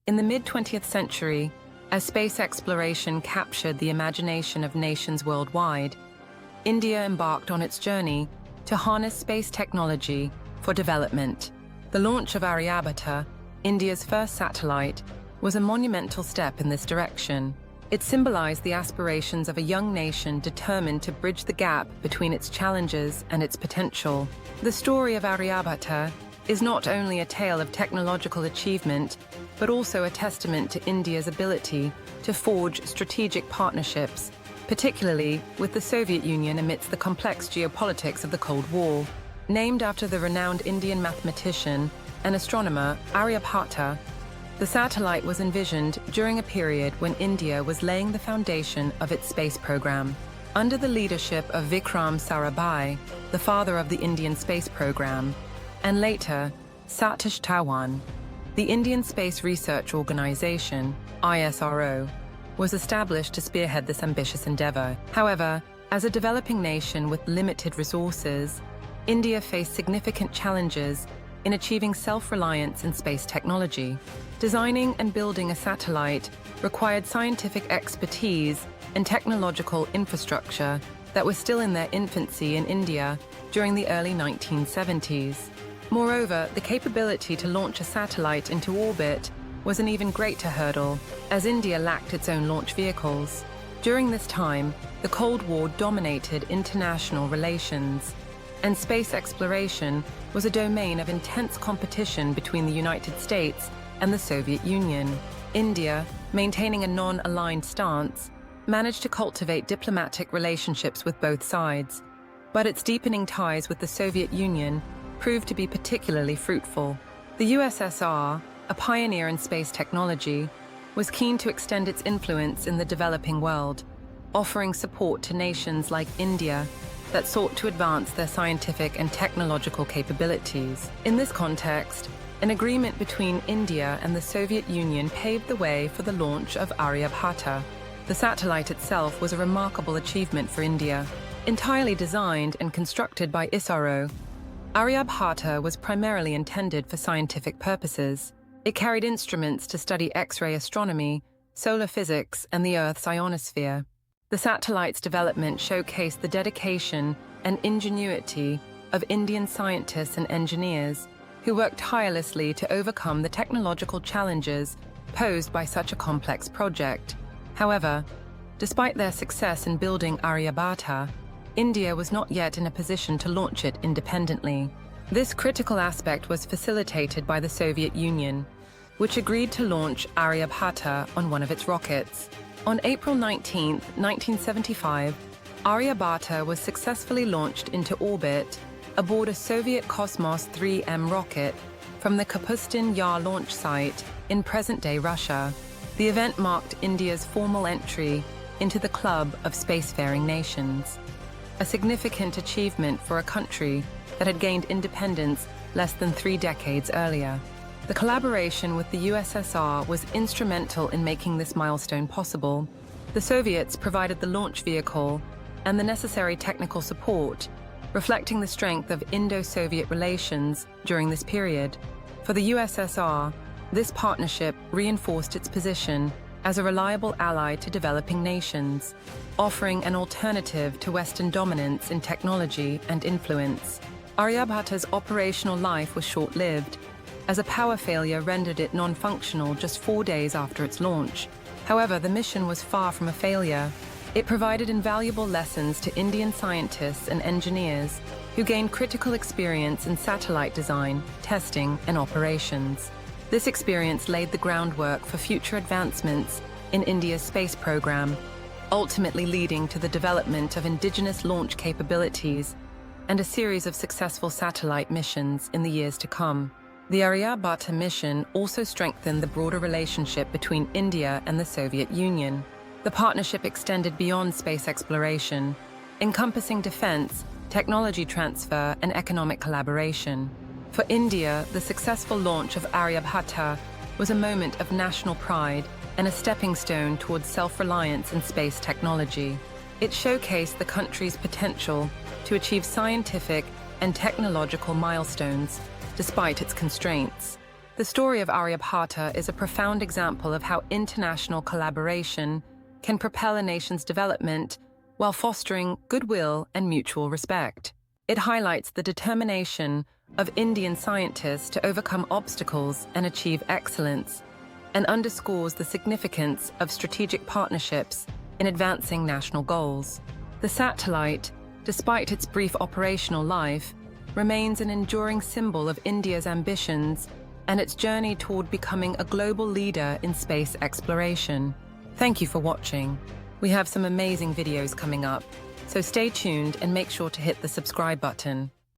In the mid-20th century, as space exploration captured the imagination of nations worldwide, India embarked on its journey to harness space technology for development. The launch of Aryabhata, India's first satellite, was a monumental step in this direction. It symbolized the aspirations of a young nation determined to bridge the gap between its challenges and its potential. The story of Aryabhata is not only a tale of technological achievement, but also a testament to India's ability to forge strategic partnerships, particularly with the Soviet Union amidst the complex geopolitics of the Cold War. Named after the renowned Indian mathematician and astronomer Aryabhata, the satellite was envisioned during a period when India was laying the foundation of its space program. Under the leadership of Vikram Sarabhai, the father of the Indian space program, and later Satish Dhawan, the Indian Space Research Organization, ISRO, was established to spearhead this ambitious endeavor. However, as a developing nation with limited resources, India faced significant challenges in achieving self-reliance in space technology. Designing and building a satellite required scientific expertise and technological infrastructure that was still in their infancy in India during the early 1970s. Moreover, the capability to launch a satellite into orbit was an even greater hurdle, as India lacked its own launch vehicles. During this time, the Cold War dominated international relations, and space exploration was a domain of intense competition between the United States and the Soviet Union. India, maintaining a non-aligned stance, managed to cultivate diplomatic relationships with both sides, but its deepening ties with the Soviet Union proved to be particularly fruitful. The USSR, a pioneer in space technology, was keen to extend its influence in the developing world, offering support to nations like India that sought to advance their scientific and technological capabilities. In this context, an agreement between India and the Soviet Union paved the way for the launch of Aryabhata. The satellite itself was a remarkable achievement for India. Entirely designed and constructed by ISRO, Aryabhata was primarily intended for scientific purposes. It carried instruments to study X-ray astronomy, solar physics, and the Earth's ionosphere. The satellite's development showcased the dedication and ingenuity of Indian scientists and engineers who worked tirelessly to overcome the technological challenges posed by such a complex project. However, despite their success in building Aryabhata, India was not yet in a position to launch it independently. This critical aspect was facilitated by the Soviet Union, which agreed to launch Aryabhata on one of its rockets. On April 19, 1975, Aryabhata was successfully launched into orbit aboard a Soviet Cosmos 3M rocket from the Kapustin Yar launch site in present-day Russia. The event marked India's formal entry into the club of spacefaring nations, a significant achievement for a country that had gained independence less than 3 decades earlier. The collaboration with the USSR was instrumental in making this milestone possible. The Soviets provided the launch vehicle and the necessary technical support, reflecting the strength of Indo-Soviet relations during this period. For the USSR, this partnership reinforced its position as a reliable ally to developing nations, offering an alternative to Western dominance in technology and influence. Aryabhata's operational life was short-lived, as a power failure rendered it non-functional just 4 days after its launch. However, the mission was far from a failure. It provided invaluable lessons to Indian scientists and engineers who gained critical experience in satellite design, testing, and operations. This experience laid the groundwork for future advancements in India's space program, ultimately leading to the development of indigenous launch capabilities and a series of successful satellite missions in the years to come. The Aryabhata mission also strengthened the broader relationship between India and the Soviet Union. The partnership extended beyond space exploration, encompassing defense, technology transfer, and economic collaboration. For India, the successful launch of Aryabhata was a moment of national pride and a stepping stone towards self-reliance in space technology. It showcased the country's potential to achieve scientific and technological milestones despite its constraints. The story of Aryabhata is a profound example of how international collaboration can propel a nation's development while fostering goodwill and mutual respect. It highlights the determination of Indian scientists to overcome obstacles and achieve excellence, and underscores the significance of strategic partnerships in advancing national goals. The satellite, despite its brief operational life, remains an enduring symbol of India's ambitions and its journey toward becoming a global leader in space exploration. Thank you for watching. We have some amazing videos coming up, so stay tuned and make sure to hit the subscribe button.